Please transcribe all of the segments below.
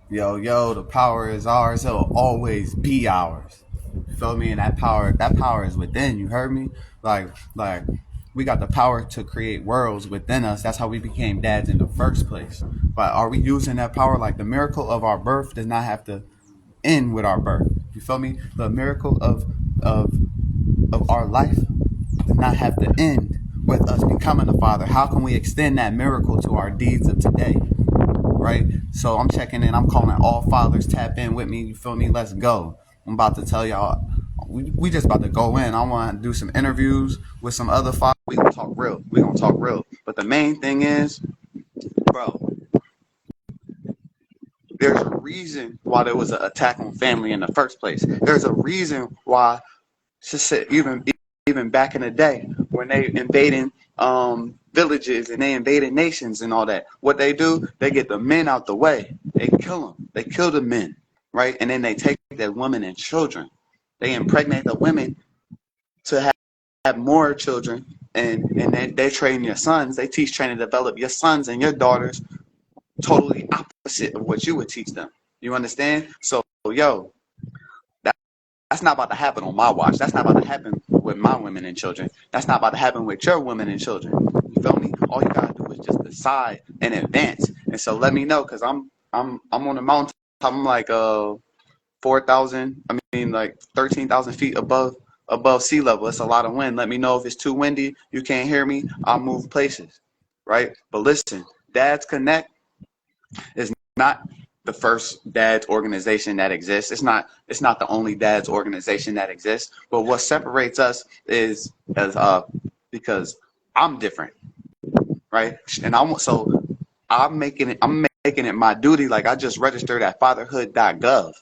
Yo, yo, the power is ours. It'll always be ours. You feel me? And that power is within. You heard me? Like, we got the power to create worlds within us. That's how we became dads in the first place. But are we using that power? Like the miracle of our birth does not have to end with our birth. You feel me? The miracle of of our life does not have to end with us becoming a father. How can we extend that miracle to our deeds of today? Right? So I'm checking in. I'm calling all fathers. Tap in with me. You feel me? Let's go. I'm about to tell y'all. We just about to go in. I want to do some interviews with some other fathers. We gonna talk real. We gonna talk real. But the main thing is, bro, there's a reason why there was an attack on family in the first place. There's a reason why, even back in the day when they invading villages and they invaded nations and all that, what they do, they get the men out the way. They kill them. They kill the men, right? And then they take their women and children. They impregnate the women to have more children, and they train your sons. They teach, train, and develop your sons and your daughters totally opposite of what you would teach them. You understand? So, yo, that, that's not about to happen on my watch. That's not about to happen with my women and children. That's not about to happen with your women and children. You feel me? All you gotta do is just decide in advance. And so let me know, cause I'm on the mountain. I'm like 4,000. I mean like 13,000 feet above sea level. It's a lot of wind. Let me know if it's too windy. You can't hear me. I'll move places, right? But listen, Dads Connect is not the first dads organization that exists. It's not the only dads organization that exists. But what separates us is as because I'm different, right? And I'm making it my duty. Like I just registered at fatherhood.gov,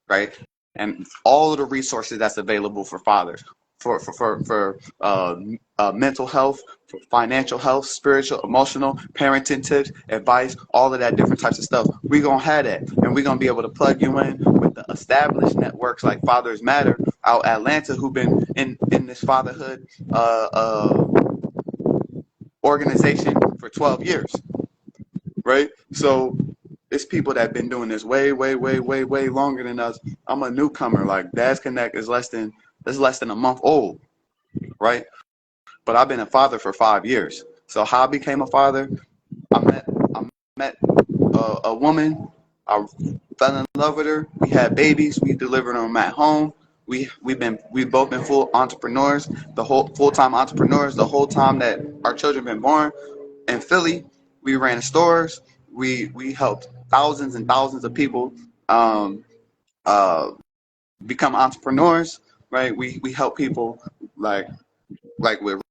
right? And all of the resources that's available for fathers, for mental health, for financial health, spiritual, emotional, parenting tips, advice, all of that different types of stuff. We're going to have that. And we're going to be able to plug you in with the established networks like Fathers Matter out Atlanta, who've been in this fatherhood organization for 12 years, right? So it's people that have been doing this way, way, way, way, way longer than us. I'm a newcomer. Like Dads Connect is less than a month old, right? But I've been a father for 5 years. So how I became a father, I met a woman. I fell in love with her. We had babies. We delivered them at home. We've both been full entrepreneurs, the whole full-time entrepreneurs the whole time that our children been born. In Philly, we ran stores. We helped thousands and thousands of people um, uh, become entrepreneurs, right? We help people like with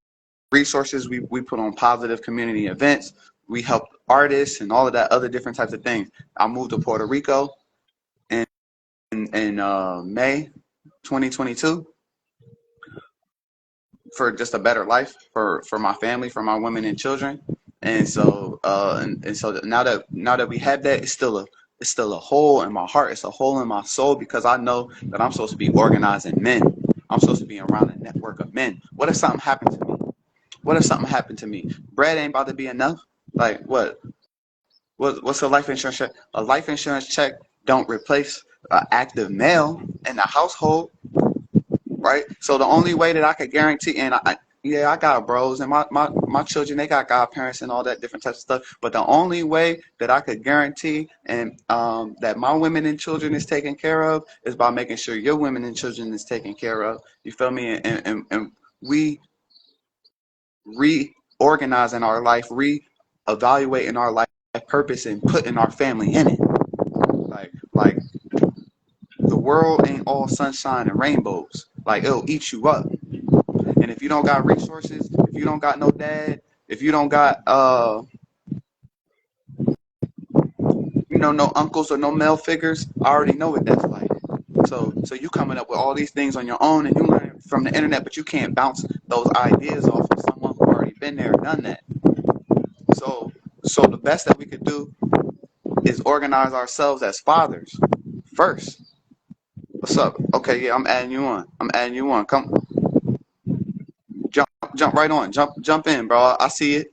resources. We put on positive community events. We help artists and all of that other different types of things. I moved to Puerto Rico in May 2022 for just a better life for my family, for my women and children. And so now that we have that, it's still a hole in my heart. It's a hole in my soul because I know that I'm supposed to be organizing men. I'm supposed to be around a network of men. What if something happened to me? What if something happened to me? Bread ain't about to be enough. Like what? What's a life insurance check? A life insurance check don't replace an active male in the household, right? So the only way that I could guarantee, and yeah, I got bros, and my children, they got godparents and all that different types of stuff. But the only way that I could guarantee and that my women and children is taken care of is by making sure your women and children is taken care of. You feel me? And we reorganizing our life, re-evaluating our life purpose, and putting our family in it. Like the world ain't all sunshine and rainbows. Like it'll eat you up. And if you don't got resources, if you don't got no dad, if you don't got no uncles or no male figures, I already know what that's like. So you coming up with all these things on your own and you learn from the internet, but you can't bounce those ideas off of someone who already been there and done that. So the best that we could do is organize ourselves as fathers first. What's up? Okay, yeah, I'm adding you on. Come, jump right on. Jump in, bro. I see it.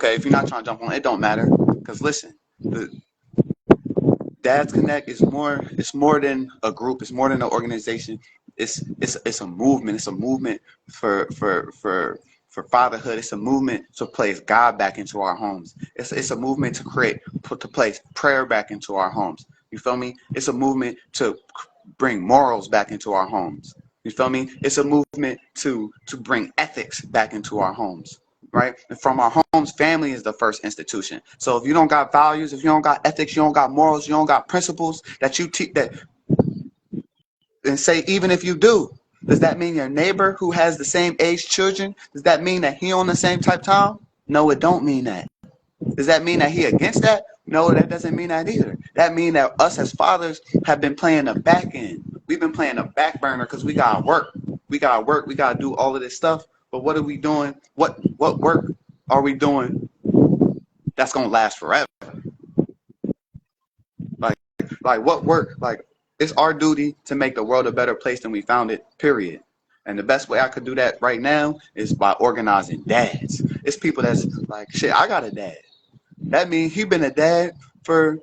Okay, if you're not trying to jump on, it don't matter. Because listen, the Dads Connect is more. It's more than a group. It's more than an organization. It's a movement. It's a movement for fatherhood. It's a movement to place God back into our homes. It's a movement to place prayer back into our homes. You feel me? It's a movement to bring morals back into our homes. You feel me? It's a movement to bring ethics back into our homes. Right? And from our homes, family is the first institution. So if you don't got values, if you don't got ethics, you don't got morals, you don't got principles that you teach that, and say even if you do, does that mean your neighbor who has the same age children, does that mean that he on the same type time? No, it don't mean that. Does that mean that he against that? No, that doesn't mean that either. That means that us as fathers have been playing the back end. We've been playing the back burner because we gotta work. We gotta work. We gotta do all of this stuff. But what are we doing? What work are we doing that's gonna last forever? Like what work? Like it's our duty to make the world a better place than we found it. Period. And the best way I could do that right now is by organizing dads. It's people that's like, shit, I got a dad. That means he been a dad for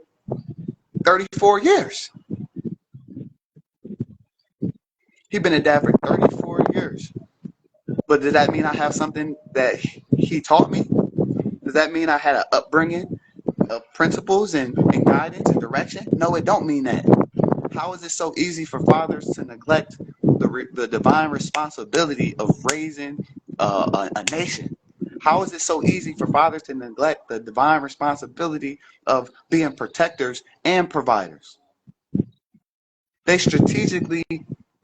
34 years. He been a dad for 34 years. But does that mean I have something that he taught me? Does that mean I had an upbringing of principles and guidance and direction? No, it don't mean that. How is it so easy for fathers to neglect the divine responsibility of raising a nation? How is it so easy for fathers to neglect the divine responsibility of being protectors and providers? They strategically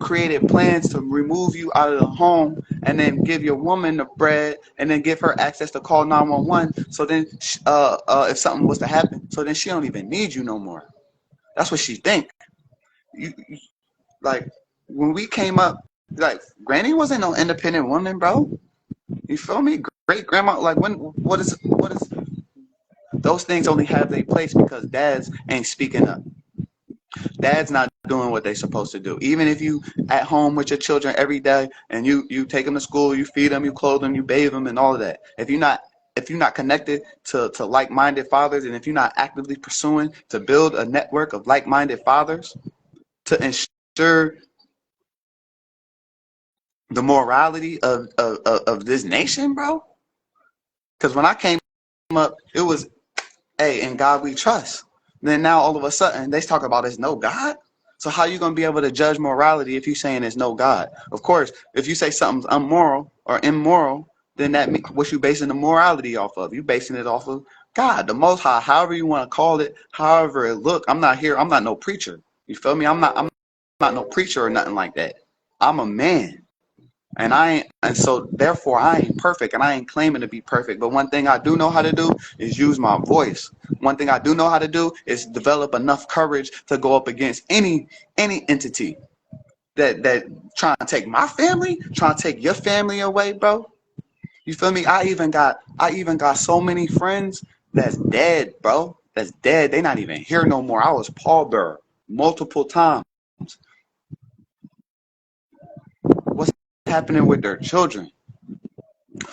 created plans to remove you out of the home and then give your woman the bread and then give her access to call 911. So then, if something was to happen, so then she don't even need you no more. That's what she think. Like when we came up, like Granny wasn't no independent woman, bro. You feel me? Great grandma, like what is those things only have their place because dads ain't speaking up. Dad's not doing what they're supposed to do. Even if you at home with your children every day and you take them to school, you feed them, you clothe them, you bathe them, and all of that. If you're not connected to like-minded fathers, and if you're not actively pursuing to build a network of like-minded fathers to ensure the morality of this nation, bro. Because when I came up, it was, hey, in God we trust. Then now all of a sudden they talk about there's no God. So how you gonna be able to judge morality if you saying there's no God? Of course, if you say something's unmoral or immoral, then what you basing the morality off of? You basing it off of God, the Most High, however you want to call it, however it look. I'm not here. I'm not no preacher. You feel me? I'm not no preacher or nothing like that. I'm a man. And so therefore I ain't perfect and I ain't claiming to be perfect. But one thing I do know how to do is use my voice. One thing I do know how to do is develop enough courage to go up against any entity that trying to take my family, trying to take your family away, bro. You feel me? I even got so many friends that's dead, bro. That's dead. They not even here no more. I was pallbearer multiple times. What's happening with their children?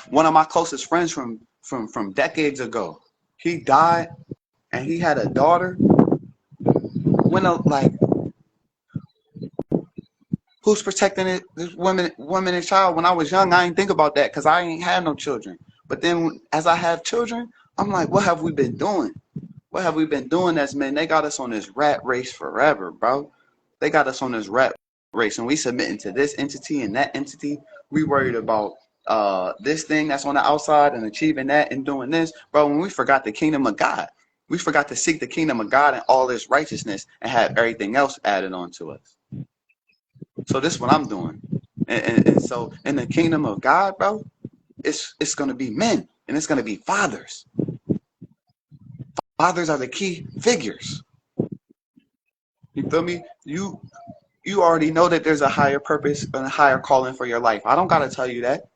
One of my closest friends from decades ago, he died and he had a daughter. Like, who's protecting it? This woman and child. When I was young, I didn't think about that because I ain't had no children. But then as I have children, I'm like, what have we been doing? What have we been doing as men? They got us on this rat race forever, bro. They got us on this rat race, and we submitting to this entity and that entity. We worried about this thing that's on the outside and achieving that and doing this, bro. When we forgot the kingdom of God, we forgot to seek the kingdom of God and all this righteousness and have everything else added on to us. So this is what I'm doing, and so in the kingdom of God, bro, it's gonna be men and it's gonna be fathers. Fathers are the key figures. You feel me? You already know that there's a higher purpose and a higher calling for your life. I don't gotta tell you that.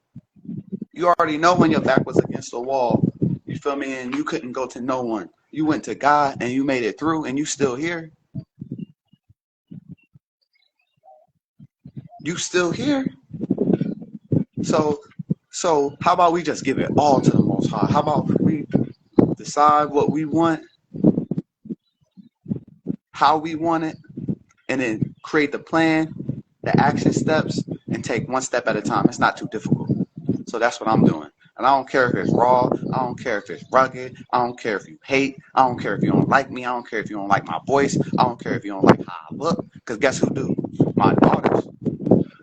You already know when your back was against the wall. You feel me? And you couldn't go to no one. You went to God and you made it through, and you still here. You still here. So how about we just give it all to the Most High? How about we decide what we want, how we want it, and then create the plan, the action steps, and take one step at a time. It's not too difficult. So that's what I'm doing. And I don't care if it's raw. I don't care if it's rugged. I don't care if you hate. I don't care if you don't like me. I don't care if you don't like my voice. I don't care if you don't like how I look. Because guess who do? My daughters.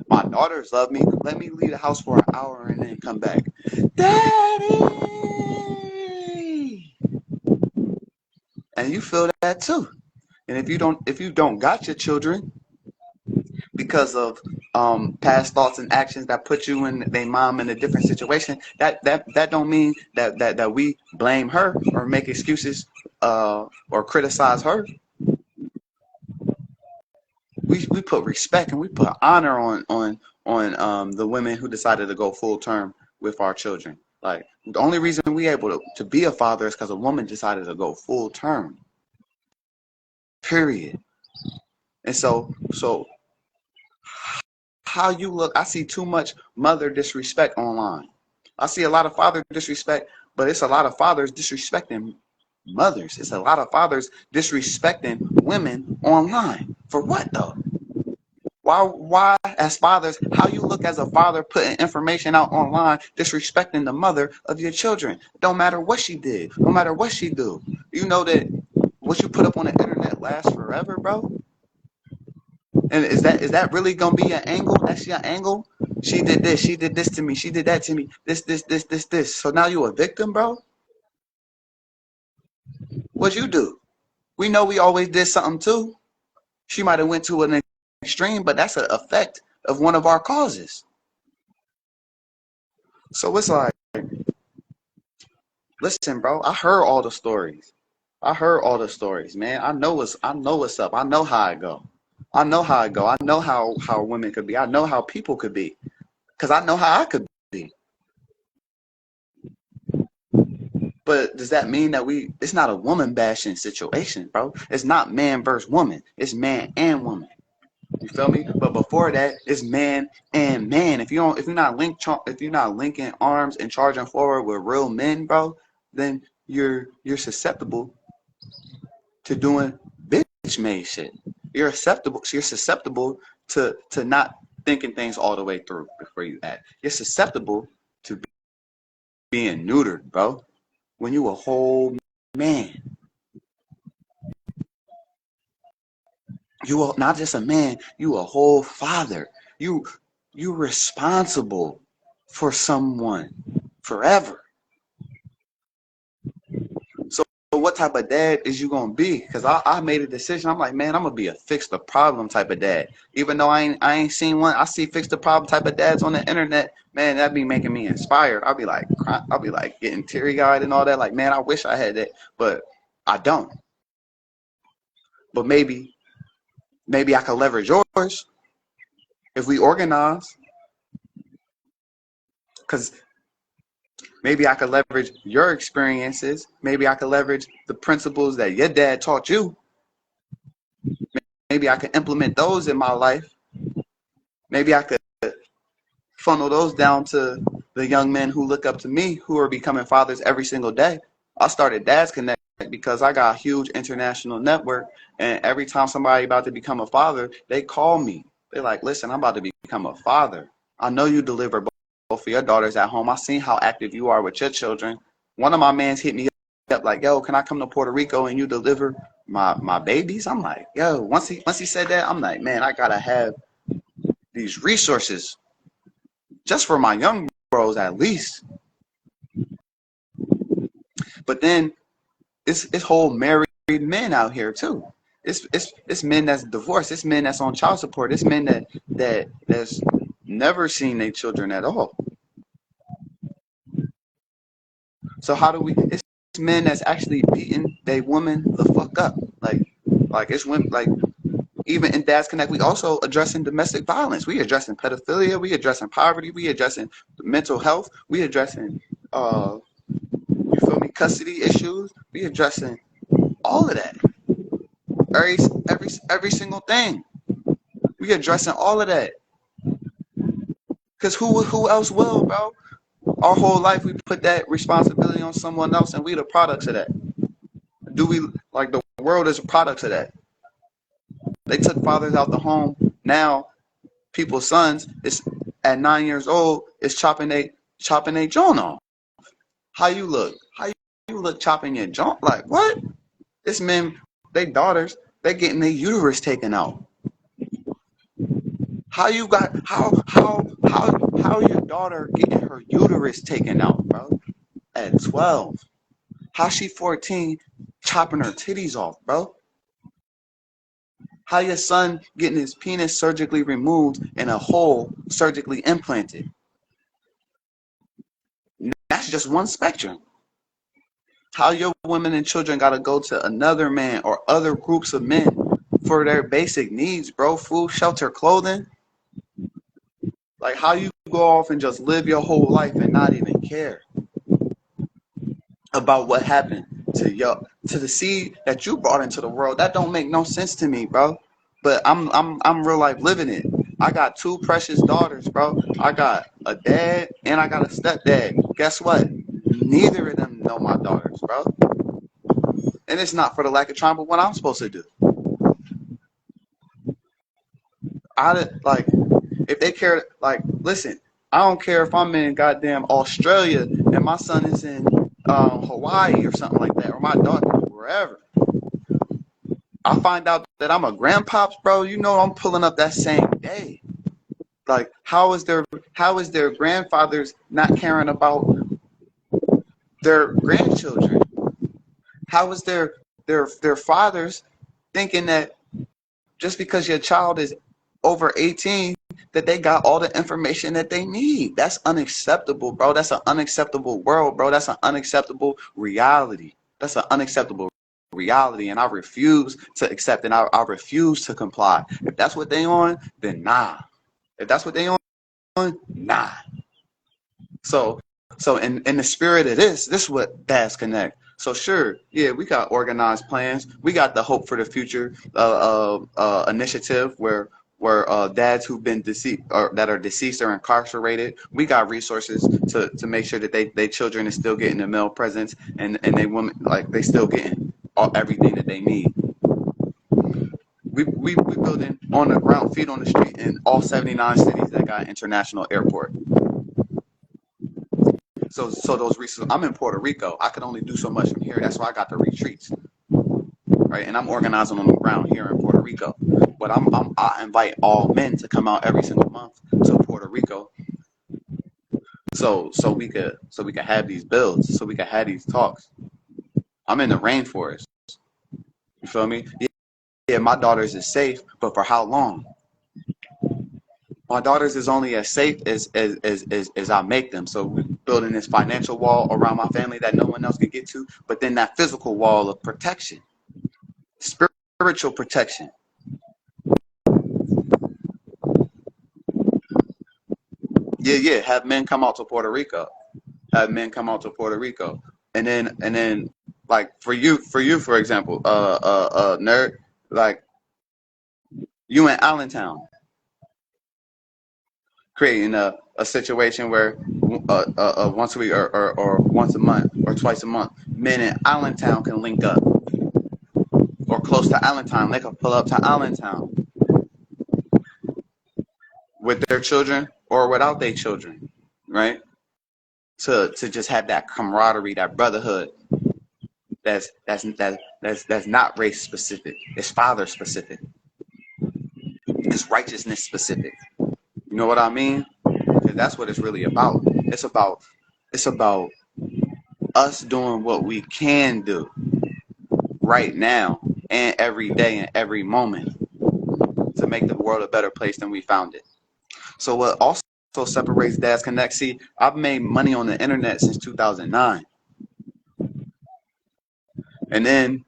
My daughters love me. Let me leave the house for an hour and then come back. Daddy! And you feel that too. And if you don't got your children because of past thoughts and actions that put you and their mom in a different situation, that don't mean that we blame her or make excuses or criticize her. We put respect and we put honor on the women who decided to go full term with our children. Like the only reason we able to be a father is because a woman decided to go full term. Period. And so how you look, I see too much mother disrespect online. I see a lot of father disrespect, but it's a lot of fathers disrespecting mothers. It's a lot of fathers disrespecting women online. For what though? Why as fathers, how you look as a father putting information out online, disrespecting the mother of your children? Don't matter what she did, no matter what she do. You know that what you put up on the internet lasts forever, bro? And is that really gonna be your angle? That's your angle? She did this to me, she did that to me, this. So now you a victim, bro? What'd you do? We know we always did something too. She might have went to an extreme, but that's an effect of one of our causes. So it's like, listen, bro, I heard all the stories. I heard all the stories, man. I know what's up. I know how I go. I know how I go. I know how women could be. I know how people could be. Because I know how I could be. But does that mean that it's not a woman bashing situation, bro? It's not man versus woman. It's man and woman. You feel me? But before that, it's man and man. If you're not linking arms and charging forward with real men, bro, then you're susceptible to doing bitch made shit. You're susceptible to not thinking things all the way through before you act. You're susceptible to being neutered, bro. When you a whole man. You are not just a man, you a whole father. You responsible for someone forever. So what type of dad is you gonna be? Because I made a decision. I'm like, man, I'm gonna be a fix the problem type of dad. Even though I ain't seen one, I see fix the problem type of dads on the internet. Man, that be making me inspired. I'll be like getting teary eyed and all that. Like, man, I wish I had that, but I don't. But maybe I could leverage yours if we organize. Because maybe I could leverage your experiences. Maybe I could leverage the principles that your dad taught you. Maybe I could implement those in my life. Maybe I could funnel those down to the young men who look up to me, who are becoming fathers every single day. I started Dads Connect because I got a huge international network, and every time somebody about to become a father, they call me. They're like, listen, I'm about to become a father. I know you deliver both of your daughters at home. I seen how active you are with your children. One of my mans hit me up like, yo, can I come to Puerto Rico and you deliver my babies? I'm like, yo, once he said that, I'm like, man, I gotta have these resources just for my young bros at least. But then it's whole married men out here too. It's men that's divorced. It's men that's on child support. It's men that's never seen their children at all. So how do we? It's men that's actually beating their women the fuck up. Like it's women. Like even in Dads Connect, we also addressing domestic violence. We addressing pedophilia. We addressing poverty. We addressing mental health. We addressing you feel me, custody issues. We addressing all of that. Every single thing. We addressing all of that. Cause who else will, bro? Our whole life we put that responsibility on someone else, and we the products of that. Do we like the world is a product of that? They took fathers out the home. Now people's sons is at 9 years old is chopping they joint off. How you look? How you look chopping your joint? Like what? This men, they daughters, they getting their uterus taken out. How you got how your daughter getting her uterus taken out, bro? At 12. How she 14 chopping her titties off, bro? How your son getting his penis surgically removed and a hole surgically implanted? That's just one spectrum. How your women and children gotta go to another man or other groups of men for their basic needs, bro. Food, shelter, clothing. Like how you go off and just live your whole life and not even care about what happened to the seed that you brought into the world. That don't make no sense to me, bro. But I'm real life living it. I got two precious daughters, bro. I got a dad and I got a stepdad. Guess what? Neither of them know my daughters, bro. And it's not for the lack of trying, but what I'm supposed to do. I like if they care. Like, listen, I don't care if I'm in goddamn Australia and my son is in Hawaii or something like that, or my daughter wherever. I find out that I'm a grandpops, bro. You know I'm pulling up that same day. Like, how is their grandfathers not caring about their grandchildren? How is their fathers thinking that just because your child is over 18 that they got all the information that they need? That's unacceptable, bro. That's an unacceptable world, bro. That's an unacceptable reality. That's an unacceptable reality, and I refuse to accept and I refuse to comply. If that's what they on, then nah. If that's what they on, nah. So in the spirit of this is what Dads Connect. So sure, yeah, we got organized plans. We got the Hope for the Future initiative where dads who've been deceased or that are deceased or incarcerated, we got resources to make sure that they children is still getting the meal presents and they women like they still getting everything that they need. We building on the ground, feet on the street in all 79 cities that got international airport. So those resources. I'm in Puerto Rico. I could only do so much from here. That's why I got the retreats, right? And I'm organizing on the ground here in Puerto Rico. But I invite all men to come out every single month to Puerto Rico, so we could have these builds, so we could have these talks. I'm in the rainforest. You feel me? Yeah, my daughters is safe, but for how long? My daughters is only as safe as I make them. So we're building this financial wall around my family that no one else can get to, but then that physical wall of protection, spiritual protection. Yeah. Have men come out to Puerto Rico. Have men come out to Puerto Rico, and then like for example, nerd, like you in Allentown, creating a situation where once a week or once a month or twice a month, men in Allentown can link up or close to Allentown. They can pull up to Allentown with their children or without their children, right? To just have that camaraderie, that brotherhood. That's not race specific. It's father specific. It's righteousness specific. You know what I mean? Because that's what it's really about. It's about us doing what we can do right now and every day and every moment to make the world a better place than we found it. So what also separates Dads Connect, see, I've made money on the internet since 2009. And then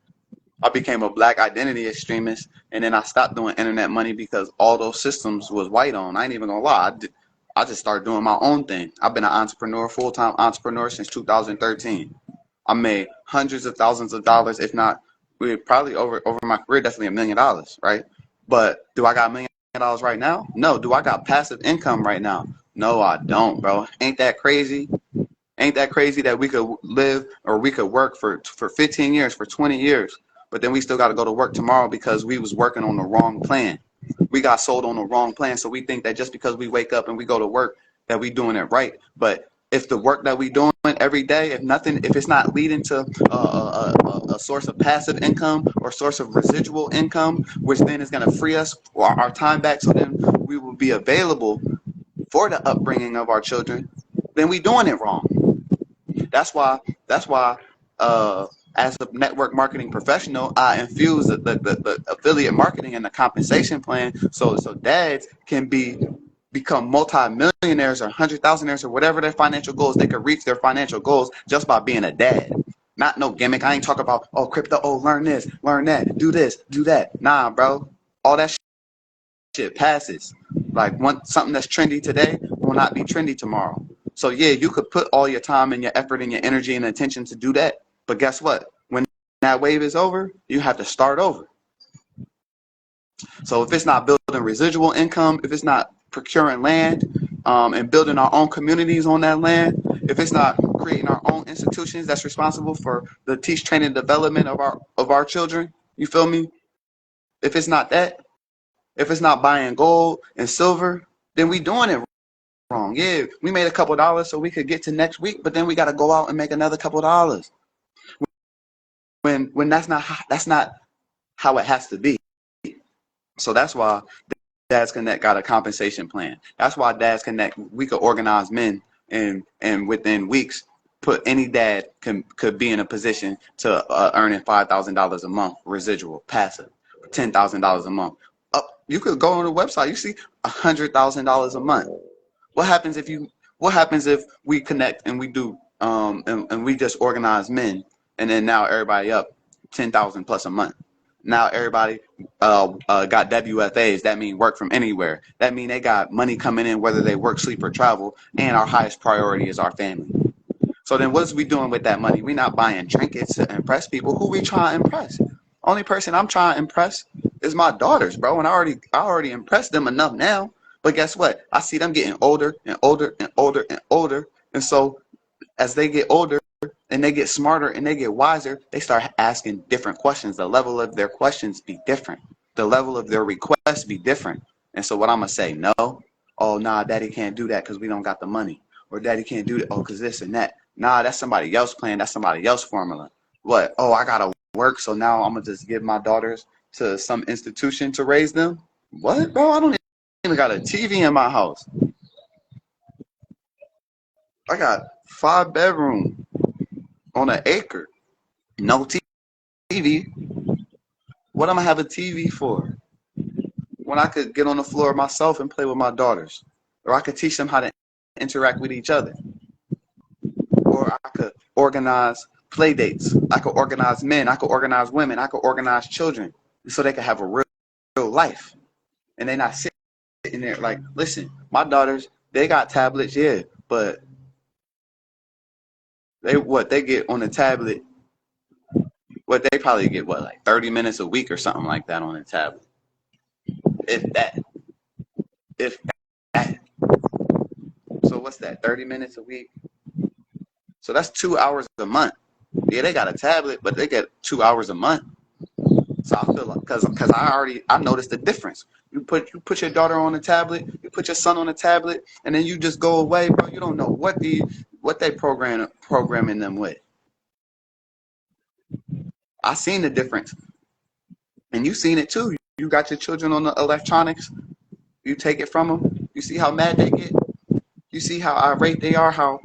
I became a black identity extremist, and then I stopped doing internet money because all those systems was white on. I ain't even gonna lie. I just started doing my own thing. I've been an entrepreneur, full-time entrepreneur since 2013. I made hundreds of thousands of dollars, if not, probably over my career, definitely $1 million, right? But do I got $1 million dollars right now? No. Do I got passive income right now? No, I don't, bro. Ain't that crazy? Ain't that crazy that we could live or we could work for 15 years, for 20 years, but then we still got to go to work tomorrow because we was working on the wrong plan. We got sold on the wrong plan, so we think that just because we wake up and we go to work that we doing it right. But if the work that we doing every day, if it's not leading to a source of passive income or source of residual income, which then is going to free us or our time back, so then we will be available for the upbringing of our children, then we doing it wrong. That's why as a network marketing professional, I infuse the affiliate marketing and the compensation plan so dads can become multi-millionaires or 100,000aires or whatever their financial goals. They could reach their financial goals just by being a dad. Not no gimmick. I ain't talking about, oh, crypto, oh, learn this, learn that, do this, do that. Nah, bro. All that shit passes. Like something that's trendy today will not be trendy tomorrow. So yeah, you could put all your time and your effort and your energy and attention to do that. But guess what? When that wave is over, you have to start over. So if it's not building residual income, if it's not procuring land and building our own communities on that land, if it's not creating our own institutions that's responsible for the teach, training, development of our children, you feel me? If it's not that, if it's not buying gold and silver, then we doing it wrong. Yeah, we made a couple dollars so we could get to next week, but then we got to go out and make another couple dollars. When that's not how it has to be. So that's why Dads Connect got a compensation plan. That's why Dads Connect, we could organize men and within weeks put any dad could be in a position to earning $5,000 a month residual passive, $10,000 a month. You could go on the website. You see $100,000 a month. What happens if we connect and we do and we just organize men and then now everybody up 10,000 plus a month. Now everybody got WFAs. That means work from anywhere. That means they got money coming in whether they work, sleep, or travel. And our highest priority is our family. So then what's we doing with that money? We're not buying trinkets to impress people. Who we trying to impress? Only person I'm trying to impress is my daughters, bro. And I already impressed them enough now. But guess what? I see them getting older and older and older and older. And so as they get older and they get smarter and they get wiser, they start asking different questions. The level of their questions be different. The level of their requests be different. And so what I'm going to say, no. Oh, nah, daddy can't do that because we don't got the money. Or daddy can't do that, oh, because this and that. Nah, that's somebody else plan. That's somebody else formula. What? Oh, I got to work, so now I'm going to just give my daughters to some institution to raise them? What, bro? I don't even got a TV in my house. I got 5 bedrooms on an acre. No TV. What am I have a TV for? When I could get on the floor myself and play with my daughters. Or I could teach them how to interact with each other. Or I could organize play dates. I could organize men. I could organize women. I could organize children so they could have a real life. And they not sitting there like, listen, my daughters, they got tablets, yeah, but they get on the tablet, they probably get like 30 minutes a week or something like that on the tablet. If that. So what's that, 30 minutes a week? So that's 2 hours a month. Yeah, they got a tablet, but they get 2 hours a month. So I feel like, because I noticed the difference. You put your daughter on a tablet, you put your son on a tablet, and then you just go away, bro. You don't know what they programming them with. I seen the difference, and you seen it too. You got your children on the electronics. You take it from them. You see how mad they get. You see how irate they are. How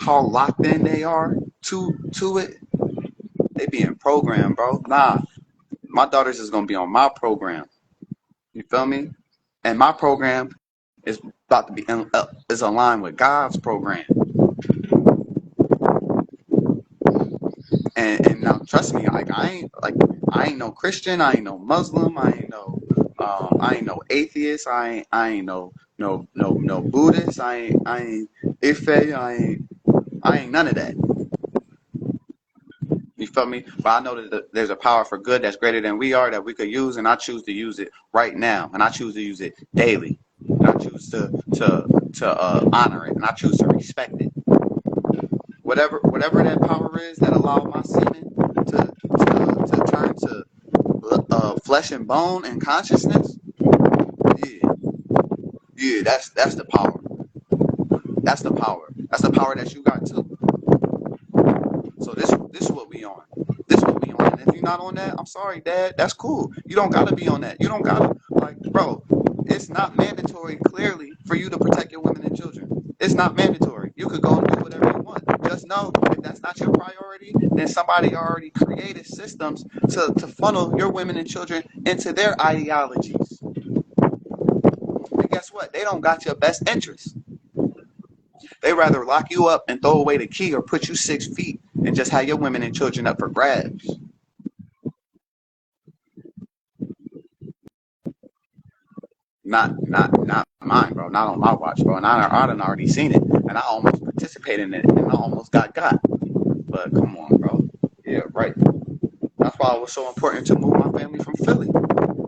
locked in they are to it. They being programmed, bro. Nah, my daughters is gonna be on my program. You feel me? And my program is about to be is aligned with God's program. And now trust me, like I ain't no Christian, I ain't no Muslim, I ain't no atheist, I ain't no Buddhist, I ain't Ife, I ain't none of that. You feel me? But I know that there's a power for good that's greater than we are that we could use, and I choose to use it right now, and I choose to use it daily, and I choose to honor it, and I choose to respect it. Whatever that power is that allow my semen to turn to flesh and bone and consciousness. Yeah, yeah, that's the power. That's the power. That's the power that you got too. So this is what we on. This is what we on. And if you're not on that, I'm sorry, Dad. That's cool. You don't gotta be on that. You don't gotta like, bro. It's not mandatory, clearly, for you to protect your women and children. It's not mandatory. You could go and do whatever you want. Just know if that's not your priority, then somebody already created systems to funnel your women and children into their ideologies. And guess what? They don't got your best interest. They rather lock you up and throw away the key or put you 6 feet and just have your women and children up for grabs. Not mine, bro. Not on my watch, bro. And I done already seen it, and I almost participated in it, and I almost got. But come on, bro. Yeah, right. That's why it was so important to move my family from Philly,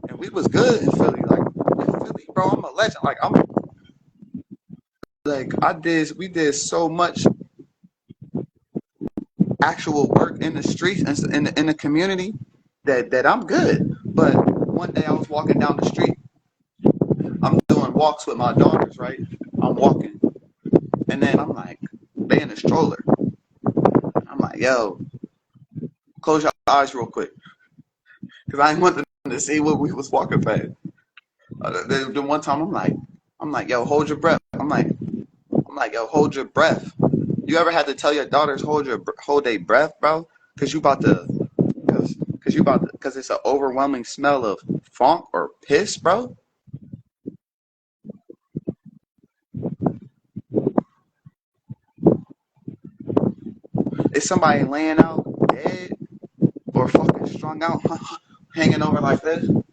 and we was good in Philly. Like in Philly, bro, I'm a legend. We did so much actual work in the streets and in the community that I'm good. But one day I was walking down the street. I'm doing walks with my daughters, right? I'm walking, and then I'm like, they in a stroller. I'm like, yo, close your eyes real quick, cause I didn't want them to see what we was walking past. The one time I'm like, yo, hold your breath. I'm like, yo, hold your breath. You ever had to tell your daughters hold their breath, bro? Cause you about to, cause it's an overwhelming smell of funk or piss, bro. Is somebody laying out dead or fucking strung out, hanging over like this? And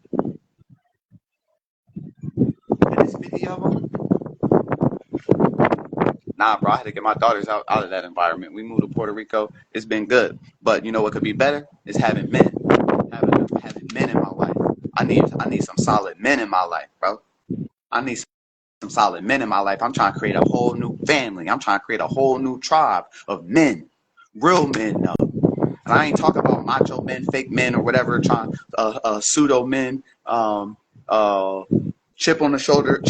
it's 50 of them. Nah, bro, I had to get my daughters out of that environment. We moved to Puerto Rico. It's been good. But you know what could be better? Is having men. Having men in my life. I need some solid men in my life, bro. I need some solid men in my life. I'm trying to create a whole new family. I'm trying to create a whole new tribe of men. Real men, though. And I ain't talking about macho men, fake men, or whatever, trying pseudo men, chip on the shoulder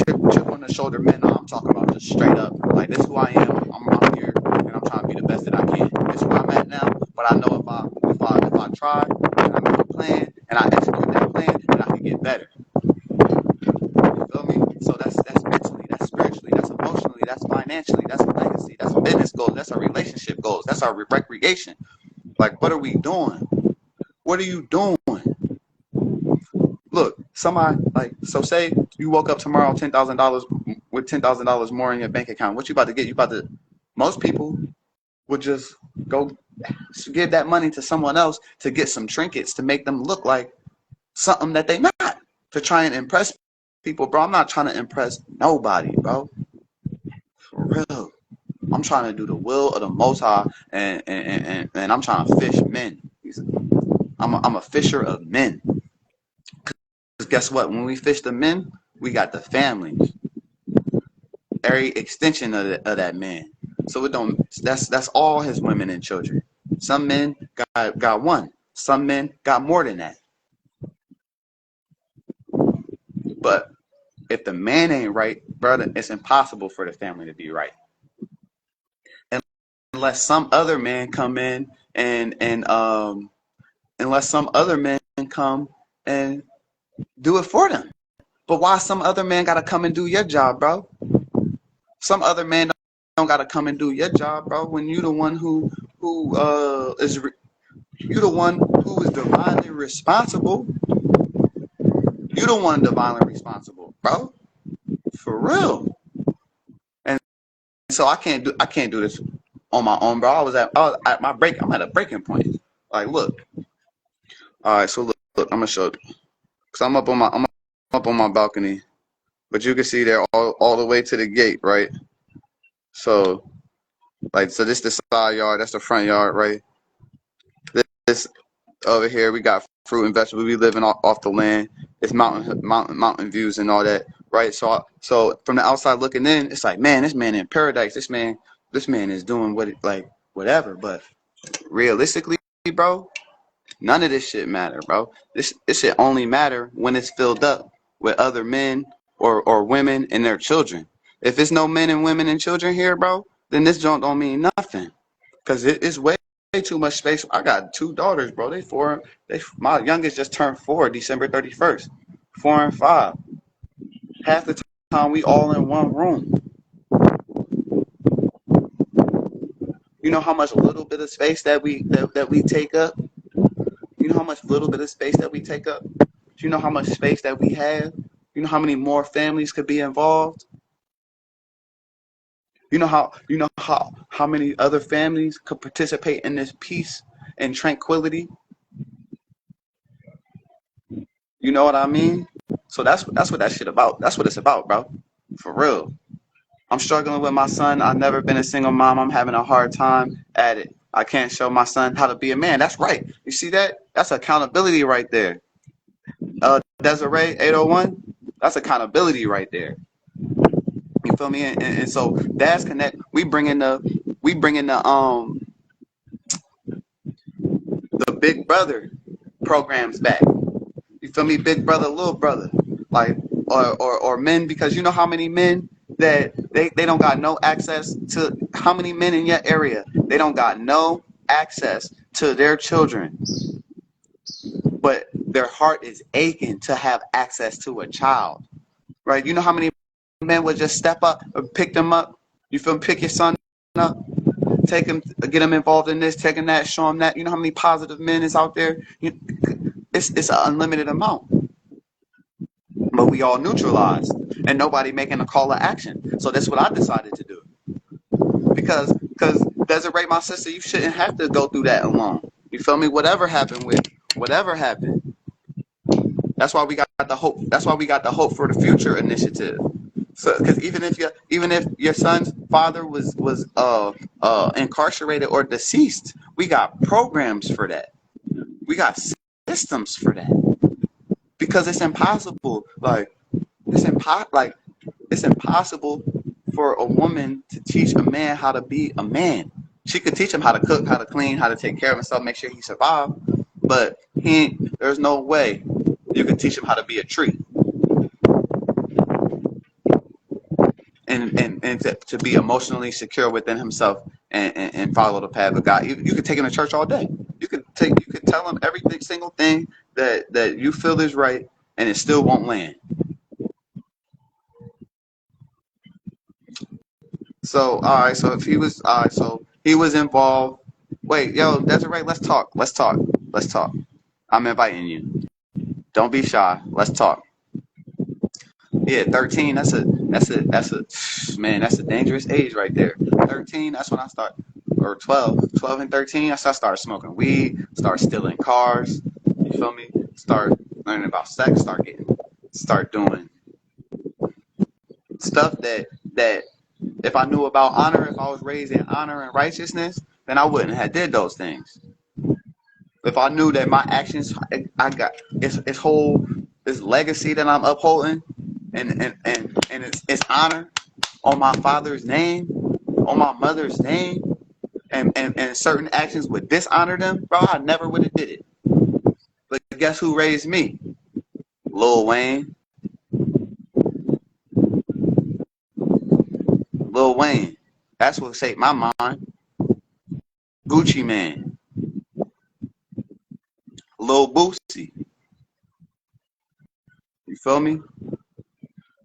men. No, I'm talking about just straight up. Like, this is who I am. I'm here, and I'm trying to be the best that I can. This is where I'm at now. But I know if I try and I make a plan and I execute that plan, then I can get better. You feel me? So that's mentally, that's spiritually, that's emotionally, that's financially, that's legacy, that's business goals, that's our relationship goals, that's our recreation. Like, what are we doing? What are you doing? Look, somebody like, so say you woke up tomorrow $10,000 with $10,000 more in your bank account. What you about to get? Most people would just go give that money to someone else to get some trinkets to make them look like something that they not, to try and impress people, bro. I'm not trying to impress nobody, bro. For real. I'm trying to do the will of the Most High, and I'm trying to fish men. I'm a fisher of men. Because guess what? When we fish the men, we got the families, every extension of that man. So it don't. That's all his women and children. Some men got one. Some men got more than that. But if the man ain't right, brother, it's impossible for the family to be right. Unless some other man come in and unless some other men come and do it for them. But why some other man gotta come and do your job, bro? Some other man don't gotta come and do your job, bro. When you the one who you the one who is divinely responsible. You the one divinely responsible, bro. For real. And so I can't do this on my own, bro. I was at my break. I'm at a breaking point. Like, look. All right, so look. I'm gonna show you. Cause I'm up on my balcony, but you can see there all the way to the gate, right? So, like, so this the side yard. That's the front yard, right? Over here, we got fruit and vegetables. We living off the land. It's mountain views and all that, right? So from the outside looking in, it's like, man, this man in paradise. This man is doing whatever. But realistically, bro, none of this shit matter, bro. This shit only matter when it's filled up with other men or women and their children. If it's no men and women and children here, bro, then this joint don't mean nothing. Cause it's way too much space. I got two daughters, bro. They four. My youngest just turned 4, December 31st. 4 and 5. Half the time we all in one room. You know how much little bit of space that we take up. You know how much little bit of space that we take up. Do you know how much space that we have? You know how many more families could be involved? You know how many other families could participate in this peace and tranquility? You know what I mean? So that's what that shit about. That's what it's about, bro. For real. I'm struggling with my son. I've never been a single mom. I'm having a hard time at it. I can't show my son how to be a man. That's right. You see that? That's accountability right there. Desiree 801. That's accountability right there. You feel me? And so Dads Connect. We bringing the Big Brother programs back. You feel me? Big brother, little brother, like or men, because you know how many men that they don't got no access to, how many men in your area they don't got no access to their children, but their heart is aching to have access to a child, right? You know how many men would just step up or pick them up? You feel me? Pick your son up, take him, get him involved in this, taking that, show him that. You know how many positive men is out there? It's an unlimited amount. But we all neutralized and nobody making a call to action. So that's what I decided to do. Because Desiree, my sister, you shouldn't have to go through that alone. You feel me? Whatever happened. That's why we got the hope. That's why we got the Hope for the Future initiative. So, because even if your son's father was incarcerated or deceased, we got programs for that. We got systems for that. Because it's impossible. It's impossible for a woman to teach a man how to be a man. She could teach him how to cook, how to clean, how to take care of himself, make sure he survives. But there's no way you can teach him how to be a tree and to be emotionally secure within himself and follow the path of God. You could take him to church all day. You could tell him every single thing that you feel is right, and it still won't land. So all right, so if he was all right, so he was involved. Wait, yo, Desiree, let's talk. Let's talk. Let's talk. I'm inviting you. Don't be shy. Let's talk. Yeah, 13. That's a man. That's a dangerous age right there. 13. That's when I start, or 12. 12 and 13. That's when I started smoking weed. Start stealing cars. You feel me? Start learning about sex. Start doing stuff that if I knew about honor, if I was raised in honor and righteousness, then I wouldn't have did those things. If I knew that my actions, I got this legacy that I'm upholding, and it's honor on my father's name, on my mother's name, and certain actions would dishonor them, bro, I never would have did it. But guess who raised me? Lil Wayne. Lil Wayne. That's what shaped my mind. Gucci Mane. Lil Boosie. You feel me?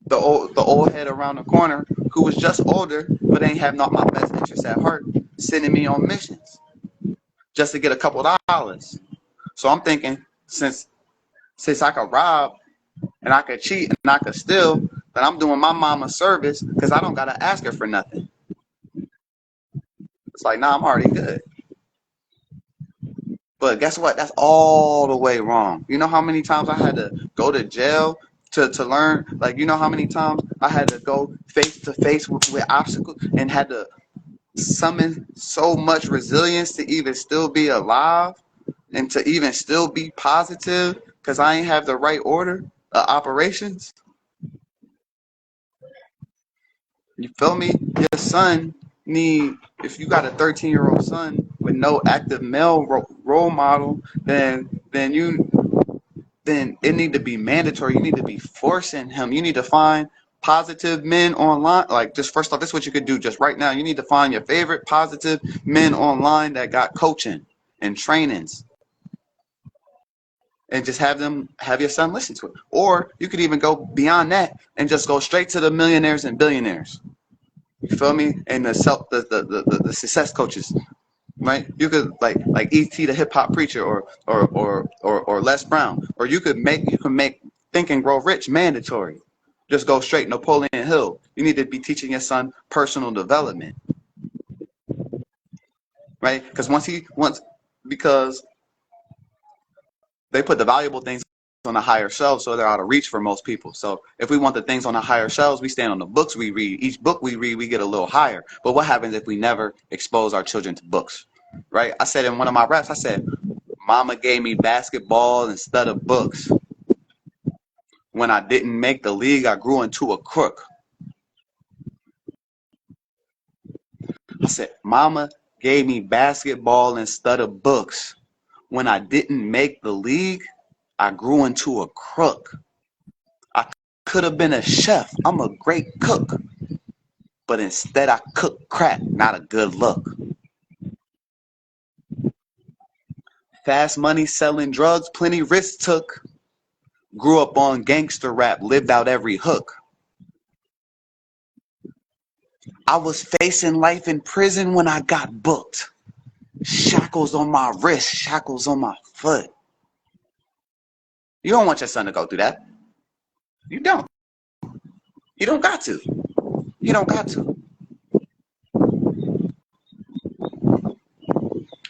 The old head around the corner who was just older but ain't have not my best interests at heart, sending me on missions just to get a couple dollars. So I'm thinking, since I could rob and I could cheat and I could steal, then I'm doing my mama a service because I don't gotta ask her for nothing. It's like, nah, I'm already good. But guess what? That's all the way wrong. You know how many times I had to go to jail to learn? Like, you know how many times I had to go face to face with obstacles and had to summon so much resilience to even still be alive? and to even still be positive because I ain't have the right order of operations. You feel me? Your son need, if you got a 13-year-old son with no active male role model, then it need to be mandatory. You need to be forcing him. You need to find positive men online. Like, just first off, this is what you could do just right now. You need to find your favorite positive men online that got coaching and trainings, and just have your son listen to it. Or you could even go beyond that and just go straight to the millionaires and billionaires. You feel me? And the success coaches, right? You could like E.T. the hip hop preacher, or Les Brown, or you can make Think and Grow Rich mandatory. Just go straight Napoleon Hill. You need to be teaching your son personal development, right? Because they put the valuable things on the higher shelves, so they're out of reach for most people. So if we want the things on the higher shelves, we stand on the books we read. Each book we read, we get a little higher. But what happens if we never expose our children to books, right? I said in one of my raps, I said, Mama gave me basketball instead of books. When I didn't make the league, I grew into a crook. I said, Mama gave me basketball instead of books. When I didn't make the league, I grew into a crook. I could have been a chef. I'm a great cook. But instead I cook crack, not a good look. Fast money selling drugs, plenty risks took. Grew up on gangster rap, lived out every hook. I was facing life in prison when I got booked. Shackles on my wrist, shackles on my foot. You don't want your son to go through that. You don't. You don't got to. You don't got to.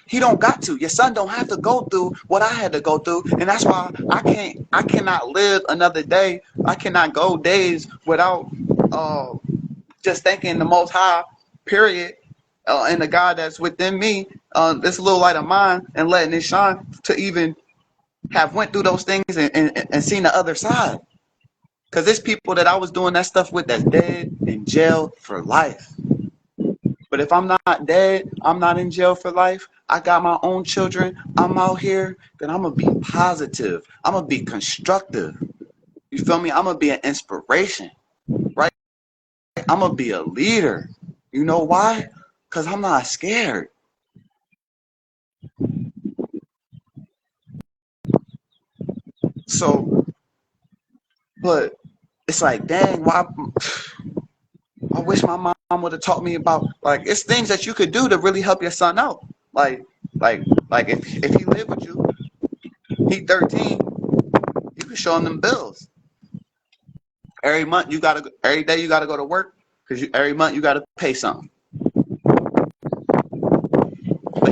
He don't got to. Your son don't have to go through what I had to go through, and that's why I cannot live another day. I cannot go days without just thanking the Most High, period, and the God that's within me, this little light of mine, and letting it shine to even have went through those things and seen the other side. Because there's people that I was doing that stuff with that's dead in jail for life. But if I'm not dead, I'm not in jail for life, I got my own children, I'm out here, then I'm going to be positive. I'm going to be constructive. You feel me? I'm going to be an inspiration, right? I'm going to be a leader. You know why? Because I'm not scared. So, but it's like, dang, why? I wish my mom would have taught me about, like, it's things that you could do to really help your son out. Like if he live with you, he 13, you can show him them bills. Every day you gotta go to work because every month you gotta pay something. But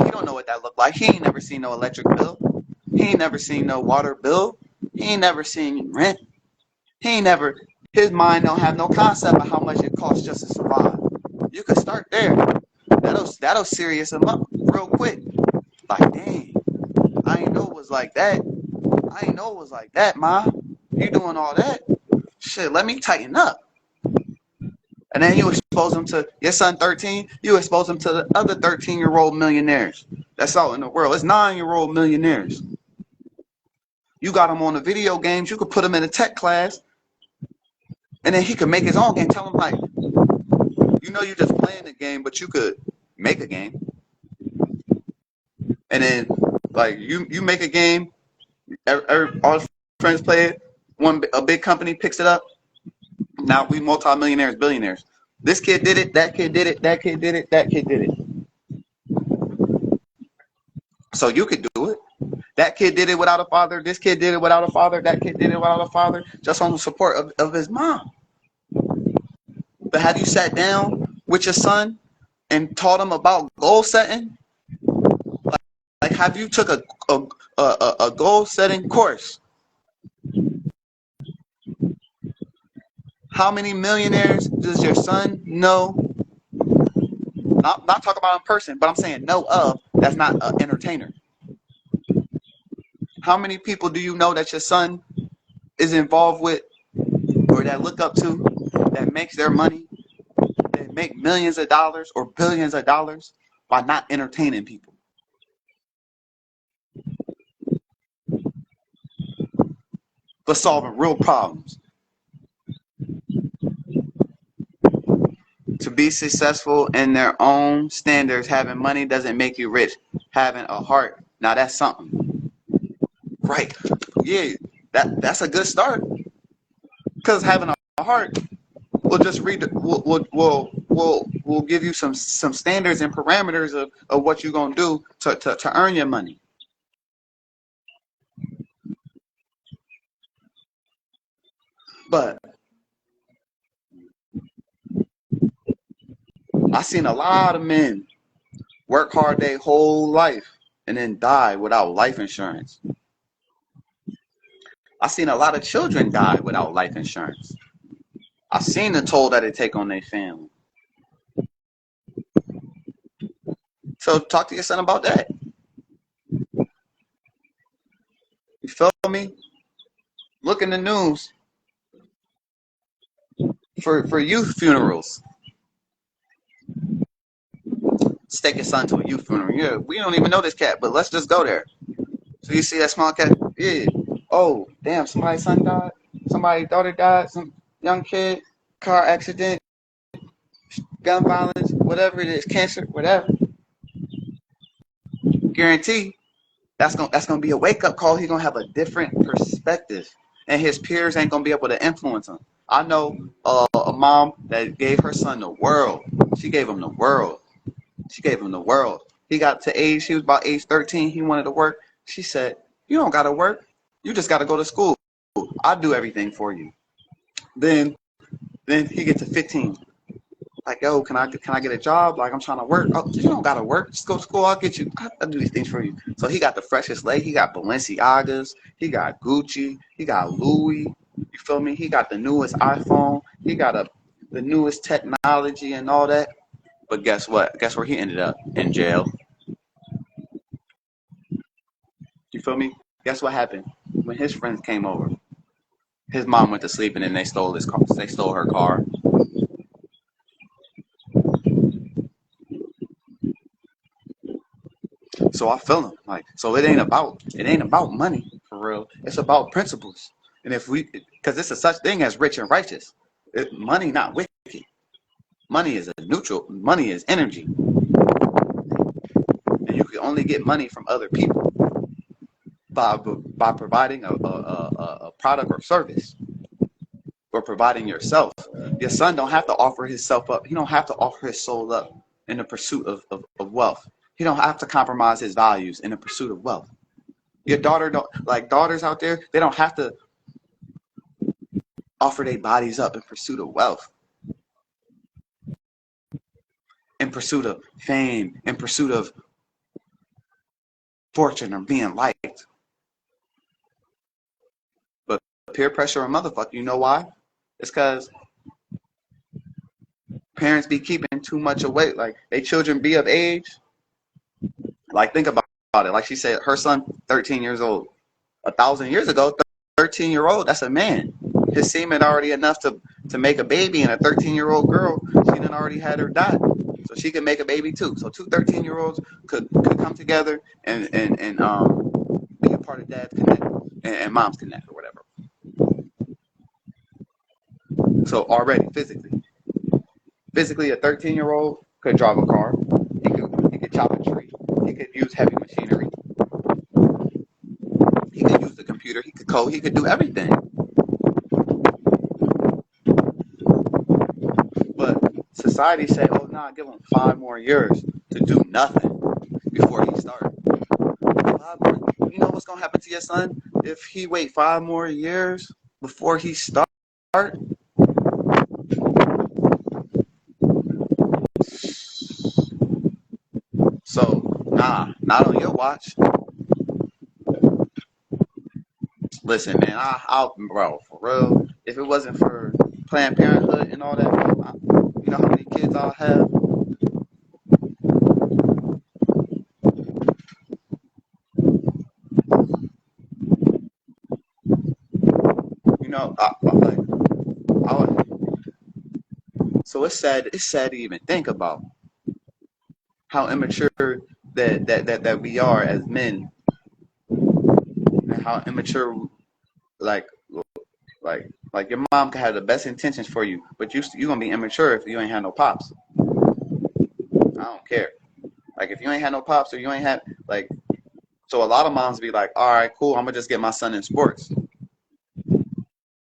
he don't know what that look like. He ain't never seen no electric bill. He ain't never seen no water bill. He ain't never seen rent. His mind don't have no concept of how much it costs just to survive. You can start there. That'll serious him up real quick. Like, dang, I ain't know it was like that. I ain't know it was like that, Ma. You doing all that? Shit, let me tighten up. And then you expose them to your son 13, you expose them to the other 13-year-old millionaires that's out in the world. It's 9-year-old millionaires. You got him on the video games, you could put him in a tech class, and then he could make his own game. Tell him, like, you just playing the game, but you could make a game. And then, like, you make a game, all his friends play it, a big company picks it up. Now we multi-millionaires, billionaires. This kid did it, that kid did it, that kid did it, that kid did it. So you could do it. That kid did it without a father. This kid did it without a father. That kid did it without a father, just on the support of his mom. But have you sat down with your son and taught him about goal setting? Like have you took a goal setting course? How many millionaires does your son know? Not talk about in person, but I'm saying know of. That's not an entertainer. How many people do you know that your son is involved with or that look up to that makes their money, that make millions of dollars or billions of dollars by not entertaining people, but solving real problems? To be successful in their own standards, having money doesn't make you rich. Having a heart, now that's something. Right. Yeah, that's a good start. Because having a heart will just will give you some standards and parameters of what you're gonna do to earn your money. But I seen a lot of men work hard their whole life and then die without life insurance. I seen a lot of children die without life insurance. I seen the toll that it take on their family. So talk to your son about that. You feel me? Look in the news for youth funerals. Let's take your son to a youth funeral. Yeah, we don't even know this cat, but let's just go there. So you see that small cat? Yeah. Oh, damn, somebody's son died. Somebody's daughter died. Some young kid, car accident, gun violence, whatever it is, cancer, whatever. Guarantee that's gonna be a wake up call. He's gonna have a different perspective, and his peers ain't gonna be able to influence him. I know a mom that gave her son the world. She gave him the world. She gave him the world. He got to age. He was about age 13. He wanted to work. She said, "You don't gotta work. You just gotta go to school. I'll do everything for you." Then he gets to 15. Like, yo, can I get a job? Like, I'm trying to work. Oh, you don't gotta work. Just go to school. I'll get you. I'll do these things for you. So he got the freshest leg. He got Balenciagas. He got Gucci. He got Louis. You feel me? He got the newest iPhone. He got the newest technology and all that. But guess what? Guess where he ended up? In jail. You feel me? Guess what happened? When his friends came over, his mom went to sleep and then they stole his car. They stole her car. So I feel him. Like, so it ain't about money for real. It's about principles. And if we, because it's a such thing as rich and righteous. Money not wicked. Money is a neutral. Money is energy, and you can only get money from other people by providing a product or service, or providing yourself. Your son don't have to offer himself up. He don't have to offer his soul up in the pursuit of wealth. He don't have to compromise his values in the pursuit of wealth. Your daughter don't, like daughters out there, they don't have to offer their bodies up in pursuit of wealth, in pursuit of fame, in pursuit of fortune or being liked. But peer pressure or motherfucker, you know why? It's because parents be keeping too much away. Like, they children be of age. Like, think about it. Like she said, her son, 13 years old. 1,000 years ago, 13-year-old, that's a man. His semen already enough to make a baby, and a 13-year-old girl, she done already had her dot. So she can make a baby too. So two 13-year-olds could come together and be a part of dad's connect and mom's connect or whatever. So already physically a 13-year-old could drive a car. He could chop a tree. He could use heavy machinery. He could use the computer. He could code. He could do everything. But society said, "Oh, nah, give him 5 more years to do nothing before he starts." You know what's gonna happen to your son if he wait 5 more years before he start? So, nah, not on your watch. Listen, man, bro, for real. If it wasn't for Planned Parenthood and all that, you know how many kids I'll have. know, I, so it's sad. It's sad to even think about how immature that we are as men, and how immature, like like your mom can have the best intentions for you, but you gonna be immature if you ain't had no pops. I don't care. Like if you ain't had no pops or you ain't had like, so a lot of moms be like, all right, cool, I'm gonna just get my son in sports.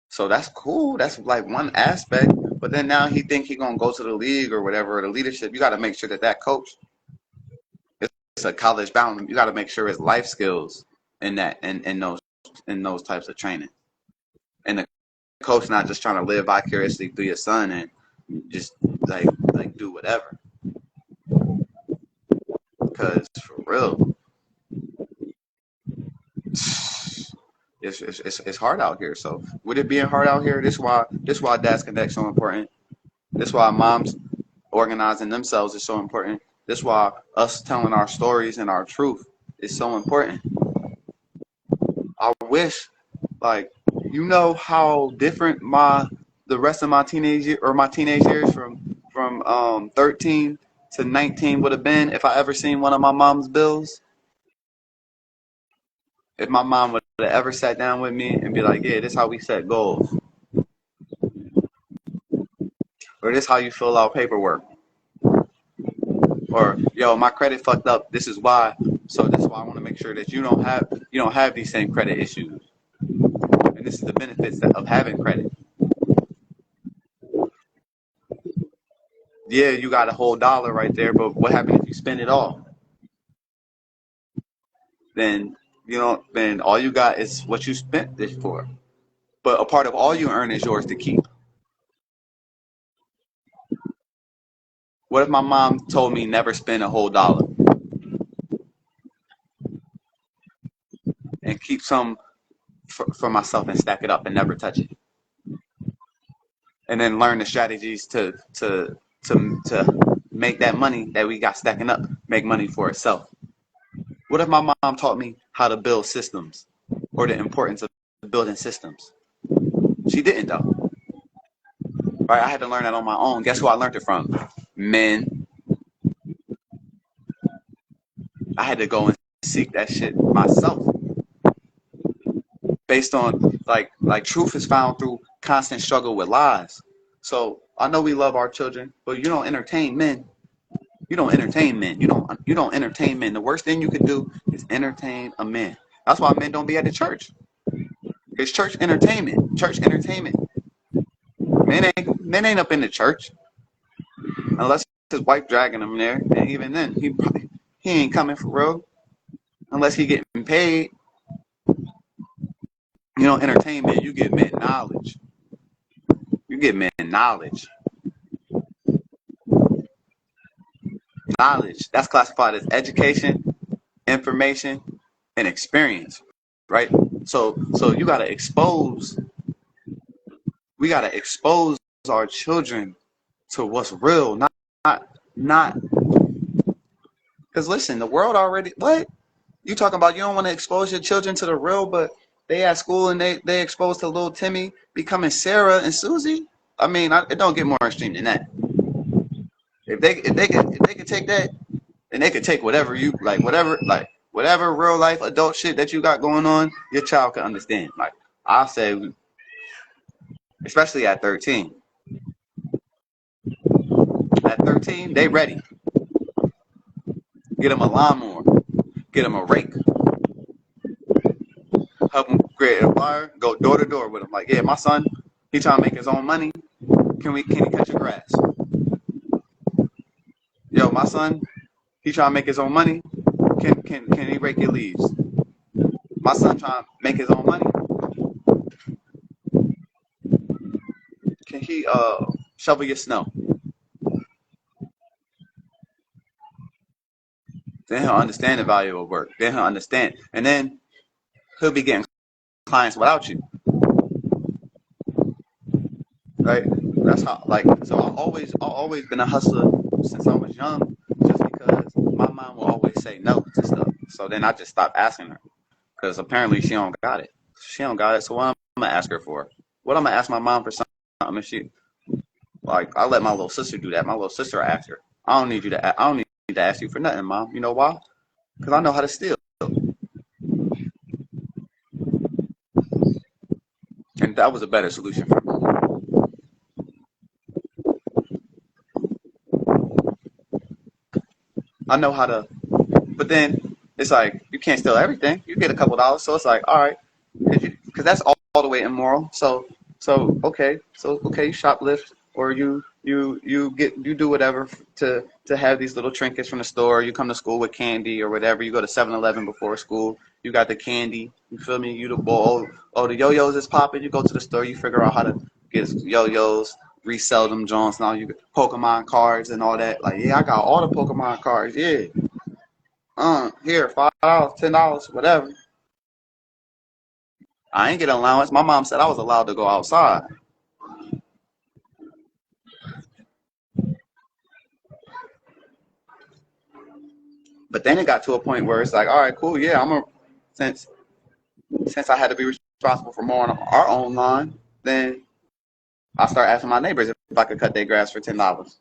So that's cool. That's like one aspect. But then now he think he gonna go to the league or whatever, or the leadership. You got to make sure that coach, it's a college bound. You got to make sure his life skills in that in those types of training. And the coach not just trying to live vicariously through your son and just like do whatever. Because for real, it's hard out here. So with it being hard out here, this why Dad's Connect so important. This why moms organizing themselves is so important. This why us telling our stories and our truth is so important. I wish, like, you know how different the rest of my teenage years from 13 to 19 would have been if I ever seen one of my mom's bills. If my mom would have ever sat down with me and be like, yeah, this is how we set goals, or this is how you fill out paperwork, or yo, my credit fucked up. This is why. So that's why I want to make sure that you don't have these same credit issues. And this is the benefits of having credit. Yeah, you got a whole dollar right there, but what happens if you spend it all? Then then all you got is what you spent this for. But a part of all you earn is yours to keep. What if my mom told me never spend a whole dollar and keep some for myself and stack it up and never touch it, and then learn the strategies to make that money that we got stacking up make money for itself? What if my mom taught me how to build systems or the importance of building systems? She didn't though. Right? I had to learn that on my own. Guess who I learned it from? Men. I had to go and seek that shit myself. Based on like truth is found through constant struggle with lies. So I know we love our children, but you don't entertain men. You don't entertain men. You don't entertain men. The worst thing you can do is entertain a man. That's why men don't be at the church. It's church entertainment. Church entertainment. Men ain't up in the church unless his wife dragging him there, and even then he ain't coming for real unless he getting paid. You know, entertainment. You get men knowledge. You get men knowledge. Knowledge. That's classified as education, information, and experience, right? So you gotta expose. We gotta expose our children to what's real, not. Because listen, the world already. What you talking about? You don't want to expose your children to the real, but they at school and they exposed to little Timmy becoming Sarah and Susie. I mean, it don't get more extreme than that. If they could take that, then they could take whatever you like, whatever real life adult shit that you got going on. Your child can understand. Like I say, especially at 13. At 13, they ready. Get them a lawnmower. Get them a rake. Help them create a fire. Go door to door with them. Like, yeah, my son, he trying to make his own money. Can he cut your grass? Yo, my son, he trying to make his own money. Can he rake your leaves? My son trying to make his own money. Can he shovel your snow? Then he'll understand the value of work. Then he'll understand, and then he'll be getting clients without you. Right? That's how. Like, so I've always been a hustler since I was young, just because my mom will always say no to stuff. So then I just stopped asking her because apparently she don't got it. She don't got it. So what am I gonna ask her for? What I'm gonna ask my mom for something, and she like I let my little sister do that. My little sister asked her. I don't need you to. I don't need to ask you for nothing, mom. You know why? Because I know how to steal, and that was a better solution for me. I know how to, but then it's like you can't steal everything. You get a couple dollars, so it's like all right, because that's all the way immoral. So okay, you shoplift or you do whatever to have these little trinkets from the store. You come to school with candy or whatever. You go to 7-Eleven before school. You got the candy. You feel me? You the ball. Oh, the yo-yos is popping. You go to the store. You figure out how to get yo-yos, resell them joints. Now you get Pokemon cards and all that. Like yeah, I got all the Pokemon cards. Yeah. Here, $5, $10, whatever. I ain't get an allowance. My mom said I was allowed to go outside. But then it got to a point where it's like, all right, cool, yeah, since since I had to be responsible for mowing our own lawn, then I start asking my neighbors if I could cut their grass for $10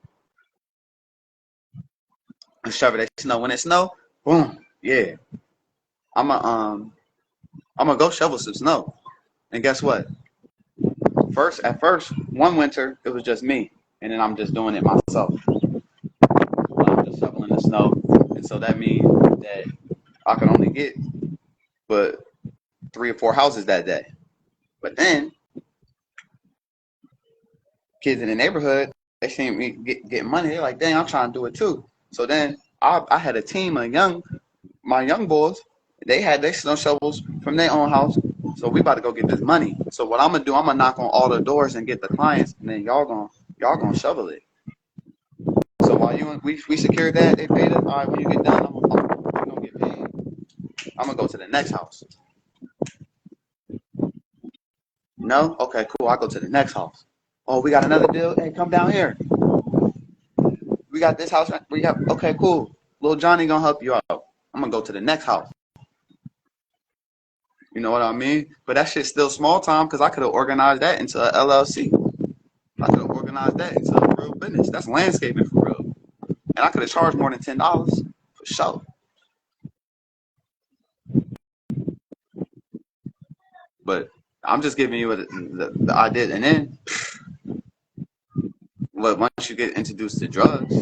and shovel their snow. When it snow, boom, yeah, I'm a I'm gonna go shovel some snow. And guess what? At first, one winter it was just me, and then I'm just doing it myself. I'm just shoveling the snow, and so that means that I can only get but 3 or 4 houses that day. But then kids in the neighborhood, they seen me getting money. They're like, dang, I'm trying to do it too. So then I had a team of my young boys. They had their snow shovels from their own house. So we about to go get this money. So what I'm gonna do, I'm gonna knock on all the doors and get the clients, and then y'all gonna shovel it. So while we secured that, they paid us. All right, when you get done, I'm gonna get paid. I'm gonna go to the next house. No, okay, cool. I go to the next house. Oh, we got another deal. Hey, come down here. We got this house. We got okay, cool. Little Johnny gonna help you out. I'm gonna go to the next house. You know what I mean? But that shit's still small time because I could have organized that into a LLC. I could have organized that into a real business. That's landscaping for real. And I could have charged more than $10 for sure. But I'm just giving you the idea. And then, but once you get introduced to drugs,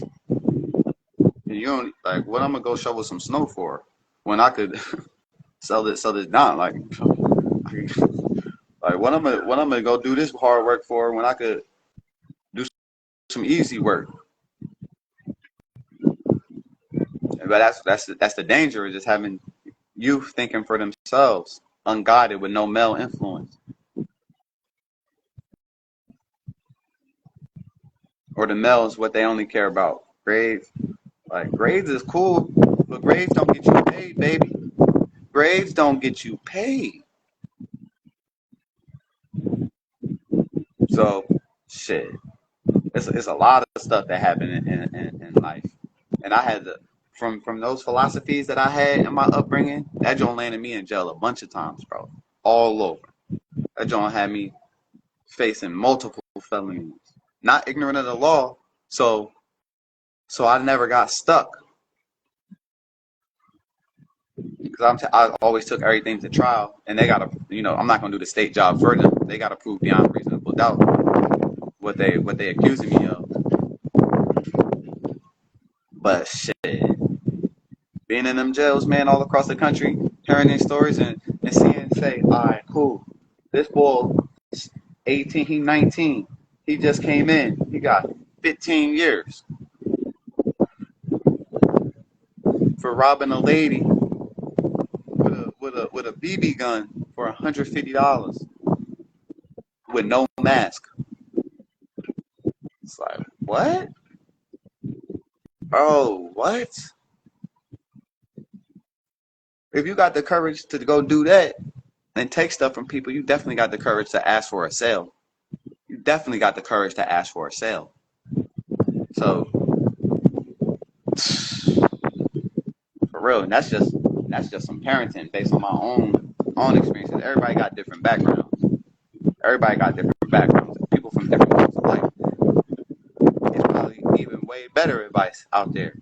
and you don't like what I'm gonna go shovel some snow for when I could sell this down. Like what I'm gonna go do this hard work for when I could do some easy work. But that's the danger of just having youth thinking for themselves, unguided with no male influence, or the males what they only care about grades. Like grades is cool, but grades don't get you paid, baby. Grades don't get you paid. So shit, it's a lot of stuff that happened in life, and I had to from those philosophies that I had in my upbringing. That joint landed me in jail a bunch of times, bro, all over. That joint had me facing multiple felonies, not ignorant of the law. So I never got stuck because I always took everything to trial, and they gotta, I'm not gonna do the state job for them. They gotta prove beyond reasonable doubt what they accusing me of. But shit, being in them jails, man, all across the country, hearing these stories and seeing say, all right, cool, this boy, 18, he 19, he just came in, he got 15 years for robbing a lady with a BB gun for $150 with no mask. It's like what? Oh, what? If you got the courage to go do that and take stuff from people, you definitely got the courage to ask for a sale. You definitely got the courage to ask for a sale. So for real, and that's just some parenting based on my own experiences. Everybody got different backgrounds. Everybody got different backgrounds. People from different walks of life. It's probably even way better advice out there.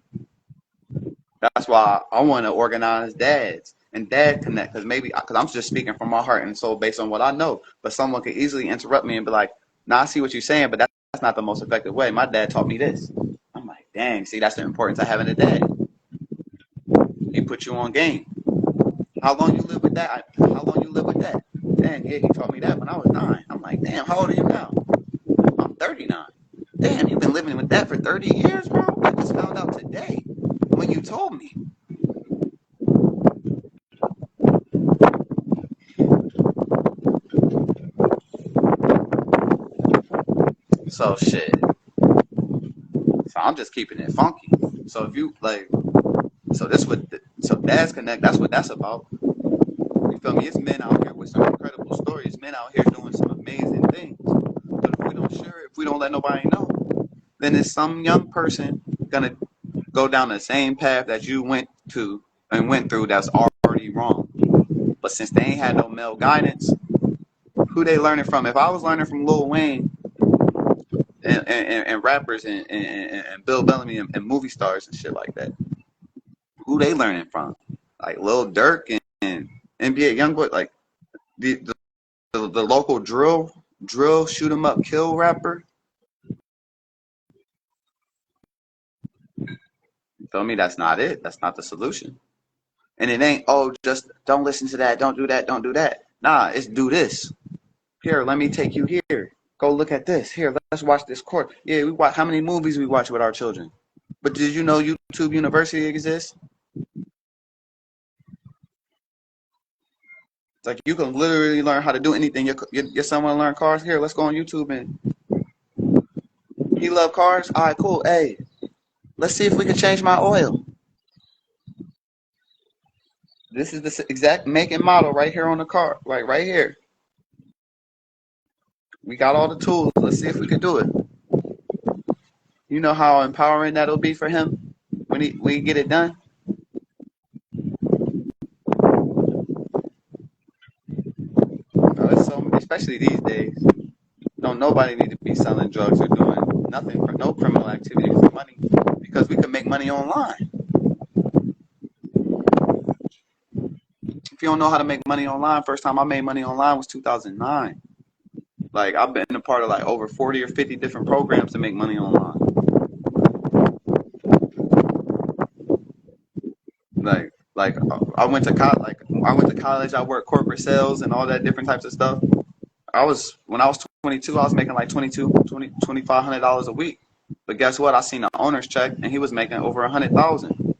That's why I want to organize dads and dad connect, because I'm just speaking from my heart and soul based on what I know. But someone could easily interrupt me and be like, "Nah, I see what you're saying, but that's not the most effective way. My dad taught me this." I'm like, "Dang, see, that's the importance of having a dad. He put you on game. How long you live with that? How long you live with that? Dang, yeah, he taught me that when I was 9. I'm like, damn, how old are you now? I'm 39. Damn, you've been living with that for 30 years, bro? I just found out today when you told me." So shit. So I'm just keeping it funky. So if you like, so Dads Connect, that's what that's about. You feel me? It's men out here with some incredible stories, men out here doing some amazing things. But if we don't let nobody know, then it's some young person gonna go down the same path that you went through that's already wrong. But since they ain't had no male guidance, who they learning from? If I was learning from Lil Wayne and rappers and Bill Bellamy and movie stars and shit like that, who they learning from? Like Lil Durk and NBA YoungBoy, like the local drill shoot 'em up kill rapper. You feel me? That's not it. That's not the solution. And it ain't, oh, just don't listen to that, don't do that, don't do that. Nah, it's do this. Here, let me take you here. Go look at this. Here, let's watch this court. Yeah, we watch how many movies we watch with our children. But did you know YouTube University exists? It's like you can literally learn how to do anything. Your son want to learn cars? Here, let's go on YouTube and he love cars. All right, cool. Hey, let's see if we can change my oil. This is the exact make and model right here on the car, like right here. We got all the tools. Let's see if we can do it. You know how empowering that'll be for him when he get it done. It's so especially these days. Don't nobody need to be selling drugs or doing nothing for no criminal activity for money because we can make money online. If you don't know how to make money online, first time I made money online was 2009. Like I've been a part of like over 40 or 50 different programs to make money online. Like I went to college. I worked corporate sales and all that different types of stuff. When I was 22, I was making like $2,500 a week. But guess what? I seen the owner's check and he was making over 100,000.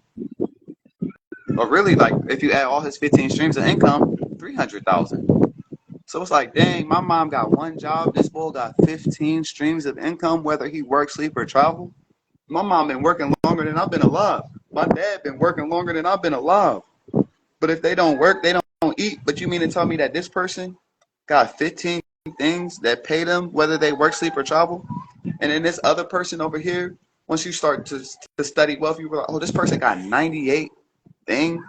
But really, like if you add all his 15 streams of income, 300,000. So it's like, dang, my mom got one job. This boy got 15 streams of income, whether he works, sleep, or travel. My mom been working longer than I've been alive. My dad been working longer than I've been alive. But if they don't work, they don't eat. But you mean to tell me that this person got 15 things that pay them whether they work, sleep, or travel? And then this other person over here, once you start to study wealth, you realize, oh, this person got 98 things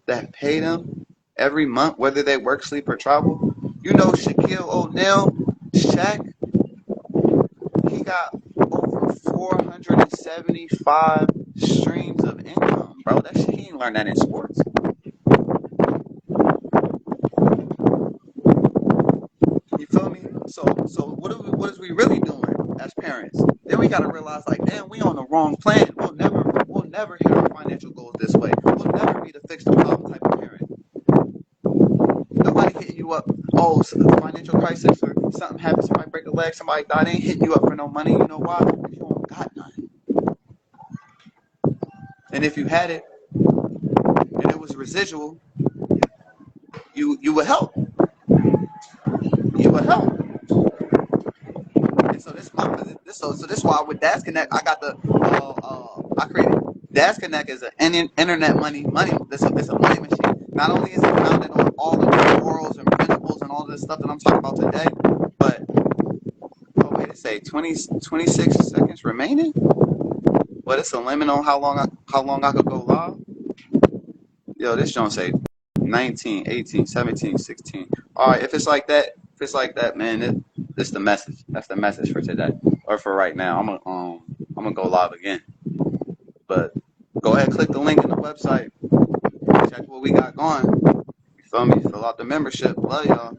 that pay them every month, whether they work, sleep, or travel. You know Shaquille O'Neal, Shaq, he got over 475 streams of income, bro. That shit, he ain't learned that in sports. You feel me? So what is we really doing as parents? Then we gotta realize like, damn, we on the wrong planet. We'll never hit our financial goals this way. We'll never be the fix the problem type of parent. Nobody hitting you up. Oh, so the financial crisis or something happens, somebody break a leg, somebody died. They ain't hitting you up for no money. You know why? Because you don't got none. And if you had it and it was residual, you would help. You would help. And so this is why with Dads Connect, I got I created Dads Connect is an internet money. It's a money machine. Not only is it founded on all of the morals and principles and all this stuff that I'm talking about today, but wait, it say 26 seconds remaining. But it's a limit on how long I could go live. Yo, this don't say 19, 18, 17, 16. All right, if it's like that, if it's like that, man, it's the message. That's the message for today or for right now. I'm gonna go live again. But go ahead, click the link in the website. Check what we got going. You feel me? Fill out the membership. Love y'all.